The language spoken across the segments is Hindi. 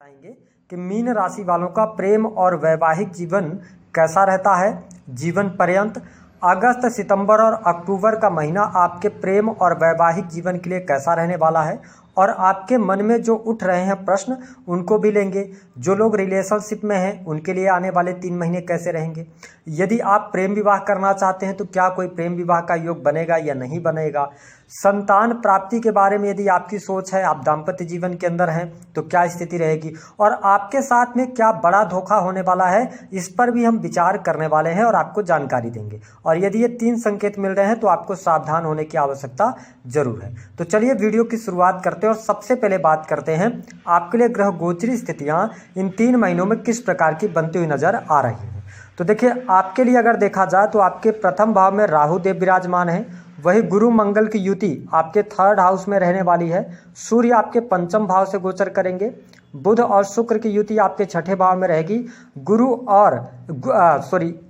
बताएंगे कि मीन राशि वालों का प्रेम और वैवाहिक जीवन कैसा रहता है जीवन पर्यंत। अगस्त, सितंबर और अक्टूबर का महीना आपके प्रेम और वैवाहिक जीवन के लिए कैसा रहने वाला है और आपके मन में जो उठ रहे हैं प्रश्न उनको भी लेंगे। जो लोग रिलेशनशिप में हैं उनके लिए आने वाले 3 महीने कैसे रहेंगे। यदि आप प्रेम विवाह करना चाहते हैं तो क्या कोई प्रेम विवाह का योग बनेगा या नहीं बनेगा। संतान प्राप्ति के बारे में यदि आपकी सोच है, आप दाम्पत्य जीवन के अंदर हैं तो क्या स्थिति रहेगी और आपके साथ में क्या बड़ा धोखा होने वाला है, इस पर भी हम विचार करने वाले हैं और आपको जानकारी देंगे। और यदि ये 3 संकेत मिल रहे हैं तो आपको सावधान होने की आवश्यकता जरूर है। तो चलिए वीडियो की शुरुआत करते हैं और सबसे पहले बात करते हैं आपके लिए ग्रह गोचरी स्थितियां इन 3 महीनों में किस प्रकार की बनती हुई नजर आ रही हैं। तो देखिए, आपके लिए अगर देखा जाए तो आपके प्रथम भाव में राहु देव विराजमान है, वही गुरु मंगल की युति आपके 3rd हाउस में रहने वाली है। सूर्य आपके 5th भाव से गोचर करेंगे, बुध और शुक्र की युति आपके 6ठे भाव में रहेगी, गुरु और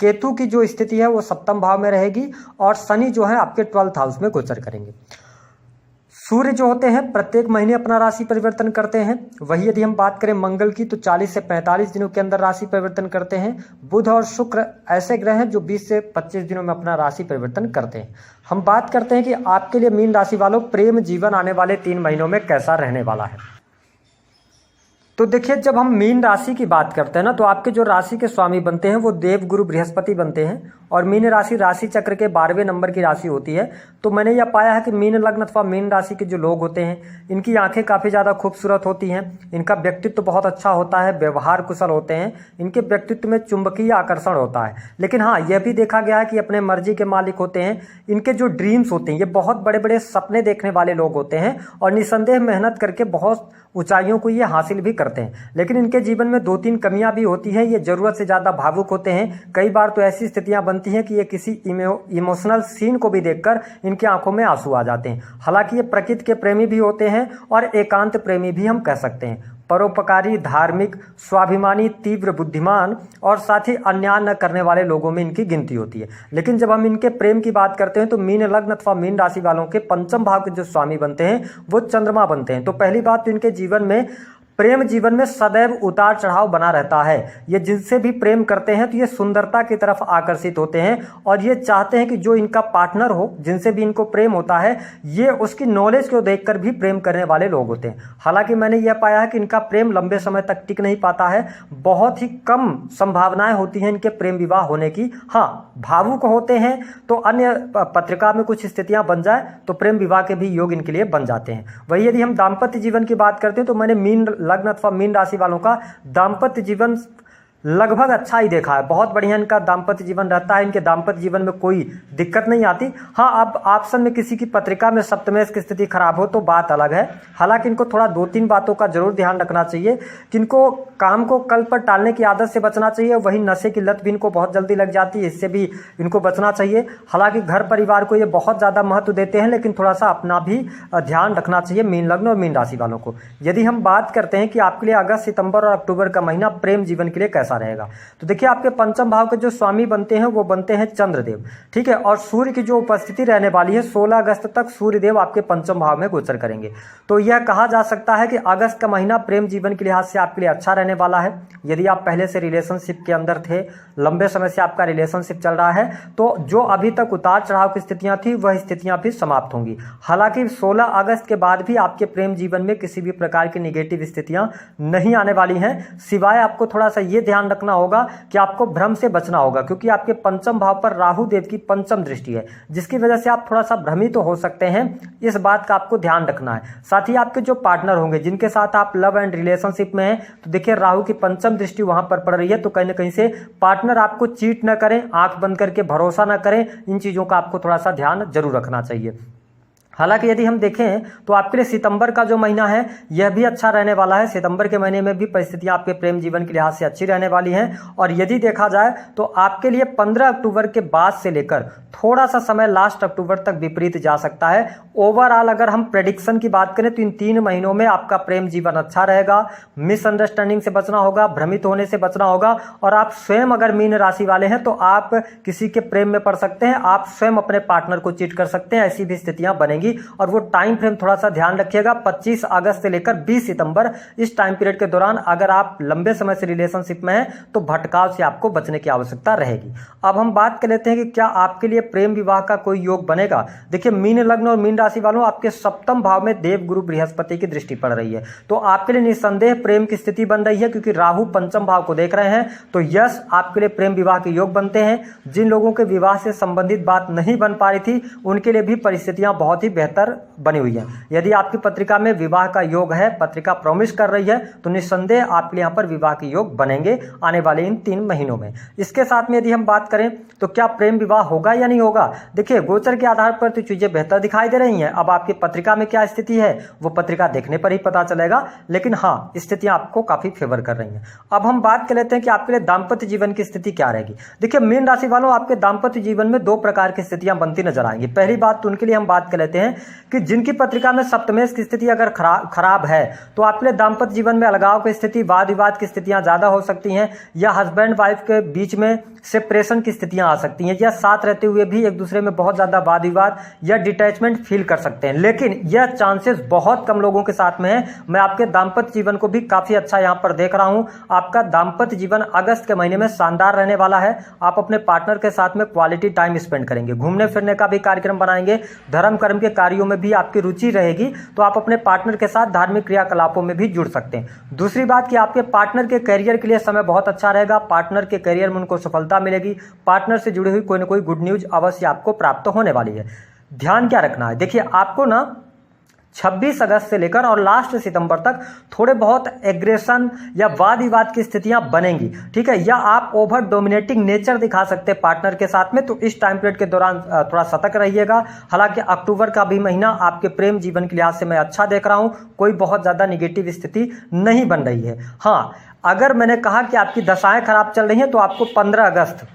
केतु की जो स्थिति है वो 7th भाव में रहेगी और शनि जो है आपके 12th हाउस में गोचर करेंगे। सूर्य जो होते हैं प्रत्येक महीने अपना राशि परिवर्तन करते हैं, वही यदि हम बात करें मंगल की तो 40 से 45 दिनों के अंदर राशि परिवर्तन करते हैं। बुध और शुक्र ऐसे ग्रह हैं जो 20 से 25 दिनों में अपना राशि परिवर्तन करते हैं। हम बात करते हैं कि आपके लिए मीन राशि वालों प्रेम जीवन आने वाले 3 महीनों में कैसा रहने वाला है। तो देखिए, जब हम मीन राशि की बात करते हैं ना तो आपके जो राशि के स्वामी बनते हैं वो देव गुरु बृहस्पति बनते हैं और मीन राशि राशि चक्र के 12वें नंबर की राशि होती है। तो मैंने यह पाया है कि मीन लग्न अथवा मीन राशि के जो लोग होते हैं इनकी आंखें काफ़ी ज़्यादा खूबसूरत होती हैं, इनका व्यक्तित्व बहुत अच्छा होता है, व्यवहार कुशल होते हैं, इनके व्यक्तित्व में चुंबकीय आकर्षण होता है। लेकिन हाँ, यह भी देखा गया है कि अपने मर्जी के मालिक होते हैं। इनके जो ड्रीम्स होते हैं ये बहुत बड़े बड़े सपने देखने वाले लोग होते हैं और निसंदेह मेहनत करके बहुत ऊंचाइयों को ये हासिल भी करते हैं। लेकिन इनके जीवन में 2-3 कमियां भी होती हैं। ये जरूरत से ज़्यादा भावुक होते हैं। कई बार तो ऐसी स्थितियां बनती हैं कि ये किसी इमोशनल सीन को भी देखकर इनकी आंखों में आंसू आ जाते हैं। हालांकि ये प्रकृति के प्रेमी भी होते हैं और एकांत प्रेमी भी हम कह सकते हैं। परोपकारी, धार्मिक, स्वाभिमानी, तीव्र बुद्धिमान और साथ ही अन्याय न करने वाले लोगों में इनकी गिनती होती है। लेकिन जब हम इनके प्रेम की बात करते हैं तो मीन लग्न अथवा मीन राशि वालों के 5th भाव के जो स्वामी बनते हैं वो चंद्रमा बनते हैं। तो पहली बात तो इनके जीवन में प्रेम जीवन में सदैव उतार चढ़ाव बना रहता है। ये जिनसे भी प्रेम करते हैं तो ये सुंदरता की तरफ आकर्षित होते हैं और ये चाहते हैं कि जो इनका पार्टनर हो, जिनसे भी इनको प्रेम होता है, ये उसकी नॉलेज को देखकर भी प्रेम करने वाले लोग होते हैं। हालांकि मैंने यह पाया है कि इनका प्रेम लंबे समय तक टिक नहीं पाता है, बहुत ही कम संभावनाएं होती हैं इनके प्रेम विवाह होने की। हाँ, भावुक होते हैं तो अन्य पत्रिका में कुछ स्थितियां बन जाए तो प्रेम विवाह के भी योग इनके लिए बन जाते हैं। वही यदि हम दाम्पत्य जीवन की बात करते हैं तो मैंने मीन लग्न अथवा मीन राशि वालों का दाम्पत्य जीवन लगभग अच्छा ही देखा है। बहुत बढ़िया इनका दाम्पत्य जीवन रहता है, इनके दाम्पत्य जीवन में कोई दिक्कत नहीं आती। हाँ, अब ऑप्शन में किसी की पत्रिका में सप्तमेश की स्थिति खराब हो तो बात अलग है। हालांकि इनको थोड़ा 2-3 बातों का जरूर ध्यान रखना चाहिए कि इनको काम को कल पर टालने की आदत से बचना चाहिए। वही नशे की लत भी इनको बहुत जल्दी लग जाती है, इससे भी इनको बचना चाहिए। हालांकि घर परिवार को ये बहुत ज़्यादा महत्व देते हैं, लेकिन थोड़ा सा अपना भी ध्यान रखना चाहिए मीन लग्न और मीन राशि वालों को। यदि हम बात करते हैं कि आपके लिए अगस्त, सितंबर और अक्टूबर का महीना प्रेम जीवन के लिए कैसा रहेगा, तो देखिए आपके 5th भाव के जो स्वामी बनते हैं वो बनते हैं चंद्रदेव, ठीक है। और सूर्य की जो उपस्थिति रहने वाली है 16 अगस्त तक सूर्यदेव आपके 5th भाव में गोचर करेंगे। तो यह कहा जा सकता है कि अगस्त का महीना प्रेम जीवन के लिहाज से आपके लिए अच्छा रहने वाला है। यदि आप पहले से रिलेशनशिप के अंदर थे, लंबे समय से आपका रिलेशनशिप चल रहा है, तो जो अभी तक उतार चढ़ाव की स्थितियां थी वह स्थितियां भी समाप्त होंगी। हालांकि 16 अगस्त के बाद भी आपके प्रेम जीवन में किसी भी प्रकार की निगेटिव स्थितियां नहीं आने वाली हैं, सिवाय आपको थोड़ा सा ये ध्यान रखना होगा कि आपको भ्रम से बचना होगा, क्योंकि आपके 5th भाव पर राहु देव की 5th दृष्टि है, जिसकी वजह से आप थोड़ा सा भ्रमित तो हो सकते हैं। इस बात का आपको ध्यान रखना है। साथ ही आपके जो पार्टनर होंगे, जिनके साथ आप लव एंड रिलेशनशिप में हैं, तो देखिए राहु की 5th दृष्टि वहां पर पड़ रही है, तो कहीं ना कहीं से पार्टनर आपको चीट न करें, आंख बंद करके भरोसा न करें। इन चीजों का आपको थोड़ा सा ध्यान जरूर रखना चाहिए। हालांकि यदि हम देखें तो आपके लिए सितंबर का जो महीना है यह भी अच्छा रहने वाला है। सितंबर के महीने में भी परिस्थितियां आपके प्रेम जीवन के लिहाज से अच्छी रहने वाली हैं। और यदि देखा जाए तो आपके लिए 15 अक्टूबर के बाद से लेकर थोड़ा सा समय लास्ट अक्टूबर तक विपरीत जा सकता है। ओवरऑल अगर हम प्रेडिक्शन की बात करें तो इन 3 महीनों में आपका प्रेम जीवन अच्छा रहेगा। मिसअंडरस्टैंडिंग से बचना होगा, भ्रमित होने से बचना होगा। और आप स्वयं अगर मीन राशि वाले हैं तो आप किसी के प्रेम में पड़ सकते हैं, आप स्वयं अपने पार्टनर को चीट कर सकते हैं, ऐसी भी स्थितियां बनेंगी। जाएंगी। और वो टाइम फ्रेम थोड़ा सा ध्यान रखिएगा, 25 अगस्त से लेकर 20 सितंबर, इस टाइम पीरियड के दौरान अगर आप लंबे समय से रिलेशनशिप में हैं तो भटकाव से आपको बचने की आवश्यकता रहेगी। अब हम बात कर लेते हैं कि क्या आपके लिए प्रेम विवाह का कोई योग बनेगा। देखिए, मीन लग्न और मीन राशि वालों, आपके सप्तम भाव में देव गुरु बृहस्पति की दृष्टि पड़ रही है, तो आपके लिए निस्संदेह प्रेम की स्थिति बन रही है, क्योंकि राहु पंचम भाव को देख रहे हैं। तो यस, आपके लिए प्रेम विवाह के योग बनते हैं। जिन लोगों के विवाह से संबंधित बात नहीं बन पा रही थी, उनके लिए भी परिस्थितियां बहुत ही बेहतर बनी हुई है। यदि आपकी पत्रिका में विवाह का योग है, पत्रिका प्रॉमिस कर रही है, तो निस्संदेह आपके लिए यहाँ पर विवाह के योग बनेंगे आने वाले इन 3 महीनों में। इसके साथ में यदि हम बात करें तो क्या प्रेम विवाह होगा या नहीं होगा, देखिए गोचर के आधार पर तो चीजें बेहतर दिखाई दे रही हैं। अब आपकी पत्रिका में क्या स्थिति है वो पत्रिका देखने पर ही पता चलेगा, लेकिन हाँ, स्थितियां आपको काफी फेवर कर रही हैं। अब हम बात कर लेते हैं कि आपके लिए दाम्पत्य जीवन की स्थिति क्या रहेगी। देखिए मीन राशि वालों, आपके दाम्पत्य जीवन में 2 प्रकार की स्थितियां बनती नजर आएंगी। पहली बात तो उनके लिए हम बात कर लेते हैं कि जिनकी पत्रिका में सप्तमेश की स्थिति अगर खराब है, तो आपके लिए दाम्पत्य जीवन में अलगाव की स्थिति, वाद विवाद की स्थितियां ज्यादा हो सकती हैं, या हस्बैंड वाइफ के बीच में सेपरेशन की स्थितियां आ सकती हैं, या साथ रहते हुए भी एक दूसरे में बहुत ज्यादा वाद विवाद या डिटैचमेंट फील कर सकते हैं। लेकिन यह चांसेस बहुत कम लोगों के साथ में है। मैं आपके दाम्पत्य जीवन को भी काफी अच्छा यहां पर देख रहा हूं। आपका दाम्पत्य जीवन अगस्त के महीने में शानदार रहने वाला है। आप अपने पार्टनर के साथ में क्वालिटी टाइम स्पेंड करेंगे, घूमने फिरने का भी कार्यक्रम बनाएंगे, धर्म कर्म के कार्यों में भी आपकी रुचि रहेगी, तो आप अपने पार्टनर के साथ धार्मिक क्रियाकलापों में भी जुड़ सकते हैं। दूसरी बात कि आपके पार्टनर के करियर के लिए समय बहुत अच्छा रहेगा। पार्टनर के करियर में उनको सफलता मिलेगी। पार्टनर से जुड़ी हुई कोई ना कोई गुड न्यूज अवश्य आपको प्राप्त होने वाली है। ध्यान क्या रखना है, देखिए आपको ना 26 अगस्त से लेकर और लास्ट सितंबर तक थोड़े बहुत एग्रेशन या वाद विवाद की स्थितियां बनेंगी, ठीक है, या आप ओवर डोमिनेटिंग नेचर दिखा सकते हैं पार्टनर के साथ में, तो इस टाइम पीरियड के दौरान थोड़ा सतर्क रहिएगा। हालांकि अक्टूबर का भी महीना आपके प्रेम जीवन के लिहाज से मैं अच्छा देख रहा हूं, कोई बहुत ज्यादा निगेटिव स्थिति नहीं बन रही है। हाँ, अगर मैंने कहा कि आपकी दशाएं खराब चल रही हैं, तो आपको 15 अगस्त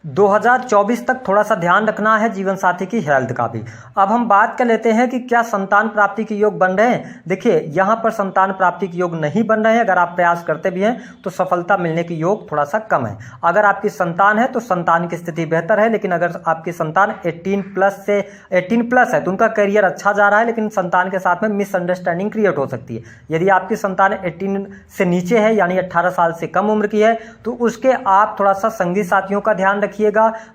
2024 तक थोड़ा सा ध्यान रखना है जीवन साथी की हेल्थ का भी। अब हम बात कर लेते हैं कि क्या संतान प्राप्ति के योग बन रहे हैं। देखिए यहाँ पर संतान प्राप्ति के योग नहीं बन रहे हैं। अगर आप प्रयास करते भी हैं तो सफलता मिलने की योग थोड़ा सा कम है। अगर आपकी संतान है तो संतान की स्थिति बेहतर है, लेकिन अगर आपकी संतान 18 प्लस है तो उनका करियर अच्छा जा रहा है, लेकिन संतान के साथ में मिसअंडरस्टैंडिंग क्रिएट हो सकती है। यदि आपकी संतान 18 से नीचे है, यानी 18 साल से कम उम्र की है, तो उसके आप थोड़ा सा संगी साथियों का ध्यान रखिएगा।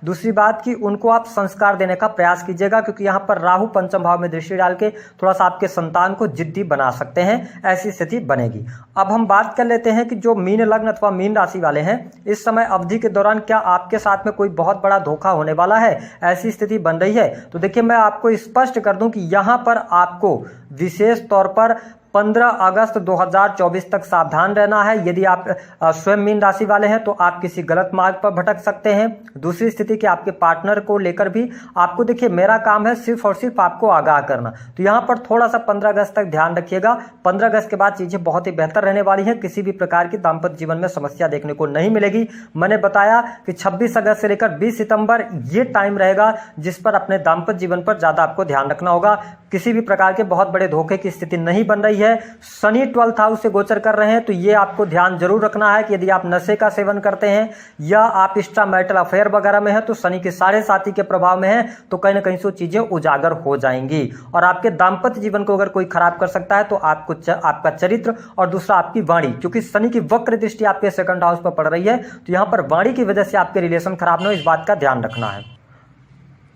दूसरी बात कि उनको आप संस्कार देने का प्रयास कीजिएगा, क्योंकि यहाँ पर राहु पंचम भाव में दृष्टि डाल के थोड़ा सा आपके संतान को जिद्दी बना सकते हैं, ऐसी स्थिति बनेगी। अब हम बात कर लेते हैं कि जो मीन लग्न अथवा मीन राशि वाले हैं, इस समय अवधि के दौरान क्या आपके साथ में कोई बहुत बड़ा धोखा होने वाला है, ऐसी स्थिति बन रही है। तो देखिए मैं आपको स्पष्ट कर दूं कि यहाँ पर आपको विशेष तौर पर 15 अगस्त 2024 तक सावधान रहना है। यदि आप स्वयं मीन राशि वाले हैं तो आप किसी गलत मार्ग पर भटक सकते हैं। दूसरी स्थिति कि आपके पार्टनर को लेकर भी आपको, देखिए मेरा काम है सिर्फ और सिर्फ आपको आगाह करना, तो यहाँ पर थोड़ा सा 15 अगस्त तक ध्यान रखिएगा। 15 अगस्त के बाद चीजें बहुत ही बेहतर रहने वाली हैं। किसी भी प्रकार की दाम्पत्य जीवन में समस्या देखने को नहीं मिलेगी। मैंने बताया कि 26 अगस्त से लेकर 20 सितंबर ये टाइम रहेगा जिस पर अपने दाम्पत्य जीवन पर ज्यादा आपको ध्यान रखना होगा। किसी भी प्रकार के बहुत बड़े धोखे की स्थिति नहीं बन रही है। शनि 12th हाउस से गोचर कर रहे हैं, तो ये आपको ध्यान जरूर रखना है कि यदि आप नशे का सेवन करते हैं या आप एक्स्ट्रा मैरिटल अफेयर वगैरह में है, तो शनि के 7.5 के प्रभाव में है, तो कहीं ना कहीं से चीजें उजागर हो जाएंगी। और आपके दाम्पत्य जीवन को अगर कोई खराब कर सकता है तो आपका चरित्र और दूसरा आपकी वाणी, क्योंकि शनि की वक्र दृष्टि आपके 2nd हाउस पर पड़ रही है, तो यहाँ पर वाणी की वजह से आपके रिलेशन खराब न हो, इस बात का ध्यान रखना है।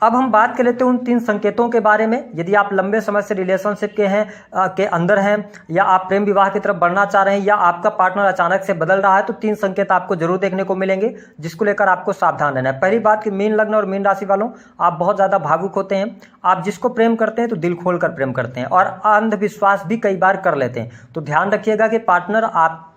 अब हम बात कर लेते हैं उन 3 संकेतों के बारे में। यदि आप लंबे समय से रिलेशनशिप के अंदर हैं, या आप प्रेम विवाह की तरफ बढ़ना चाह रहे हैं, या आपका पार्टनर अचानक से बदल रहा है, तो 3 संकेत आपको जरूर देखने को मिलेंगे जिसको लेकर आपको सावधान रहना है। पहली बात कि मीन लग्न और मीन राशि वालों, आप बहुत ज्यादा भावुक होते हैं। आप जिसको प्रेम करते हैं तो दिल खोलकर प्रेम करते हैं और अंधविश्वास भी कई बार कर लेते हैं। तो ध्यान रखिएगा कि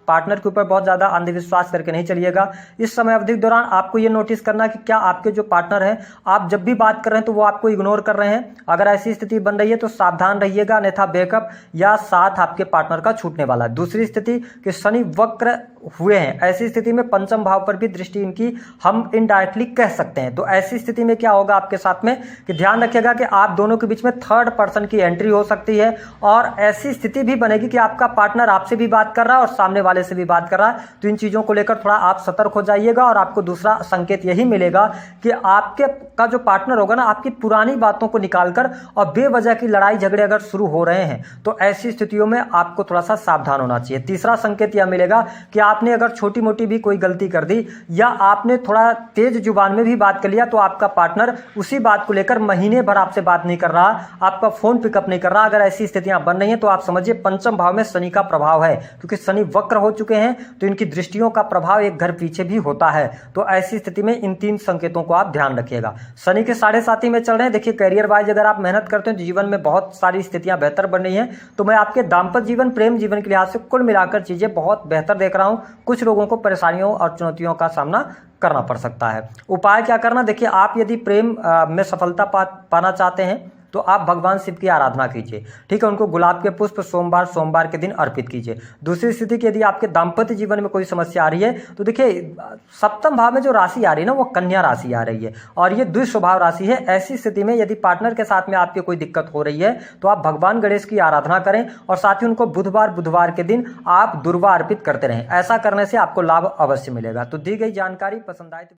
पार्टनर के ऊपर बहुत ज्यादा अंधविश्वास करके नहीं चलिएगा। इस समय अवधि के दौरान आपको ये नोटिस करना कि क्या आपके जो पार्टनर हैं, आप जब भी बात कर रहे हैं तो वो आपको इग्नोर कर रहे हैं। अगर ऐसी स्थिति बन रही है तो सावधान रहिएगा, अन्यथा बैकअप या साथ आपके पार्टनर का छूटने वाला है। दूसरी स्थिति कि शनि वक्र हुए हैं, ऐसी स्थिति में पंचम भाव पर भी दृष्टि इनकी हम इनडायरेक्टली कह सकते हैं। तो ऐसी स्थिति में क्या होगा आपके साथ में कि ध्यान रखिएगा कि आप दोनों के बीच में 3rd पर्सन की एंट्री हो सकती है, और ऐसी स्थिति भी बनेगी कि आपका पार्टनर आपसे भी बात कर रहा है और सामने वाले वाले से भी बात कर रहा है, तो इन चीज़ों को लेकर थोड़ा आप सतर्क हो जाइएगा। और आपको दूसरा संकेत यही मिलेगा कि आपके का जो पार्टनर होगा ना, आपकी पुरानी बातों को निकालकर और बेवजह की लड़ाई झगड़े अगर शुरू हो रहे हैं तो ऐसी स्थितियों में आपको थोड़ा सा सावधान होना चाहिए। तीसरा संकेत यह मिलेगा कि आपने अगर छोटी मोटी भी कोई गलती कर दी या आपने थोड़ा तेज जुबान में भी बात कर लिया तो आपका पार्टनर उसी बात को लेकर महीने भर आपसे बात नहीं कर रहा, आपका फोन पिकअप नहीं कर रहा। अगर ऐसी स्थितियां बन रही हैं तो आप समझिए पंचम भाव में शनि का प्रभाव है, क्योंकि शनि वक्र हो चुके हैं तो इनकी दृष्टियों का प्रभाव एक घर पीछे भी होता है। तो ऐसी स्थिति में इन 3 संकेतों को आप ध्यान रखिएगा। शनि के 7.5 में चल रहे हैं। देखिए करियर वाइज अगर आप मेहनत करते हैं तो जीवन में बहुत सारी स्थितियां बेहतर बन रही हैं। तो मैं आपके दाम्पत्य जीवन, प्रेम जीवन के लिहाज से कुल मिलाकर चीजें बहुत बेहतर देख रहा हूं। कुछ लोगों को परेशानियों और चुनौतियों का सामना करना पड़ सकता है। उपाय क्या करना, देखिए आप यदि प्रेम में सफलता पाना चाहते हैं तो आप भगवान शिव की आराधना कीजिए, ठीक है। उनको गुलाब के पुष्प सोमवार के दिन अर्पित कीजिए। दूसरी स्थिति की यदि आपके दाम्पत्य जीवन में कोई समस्या आ रही है तो देखिए सप्तम भाव में जो राशि आ रही है ना वो कन्या राशि आ रही है और ये द्विस्वभाव राशि है। ऐसी स्थिति में यदि पार्टनर के साथ में आपकी कोई दिक्कत हो रही है तो आप भगवान गणेश की आराधना करें और साथ ही उनको बुधवार के दिन आप दुर्वा अर्पित करते रहें। ऐसा करने से आपको लाभ अवश्य मिलेगा। तो दी गई जानकारी पसंद आए तो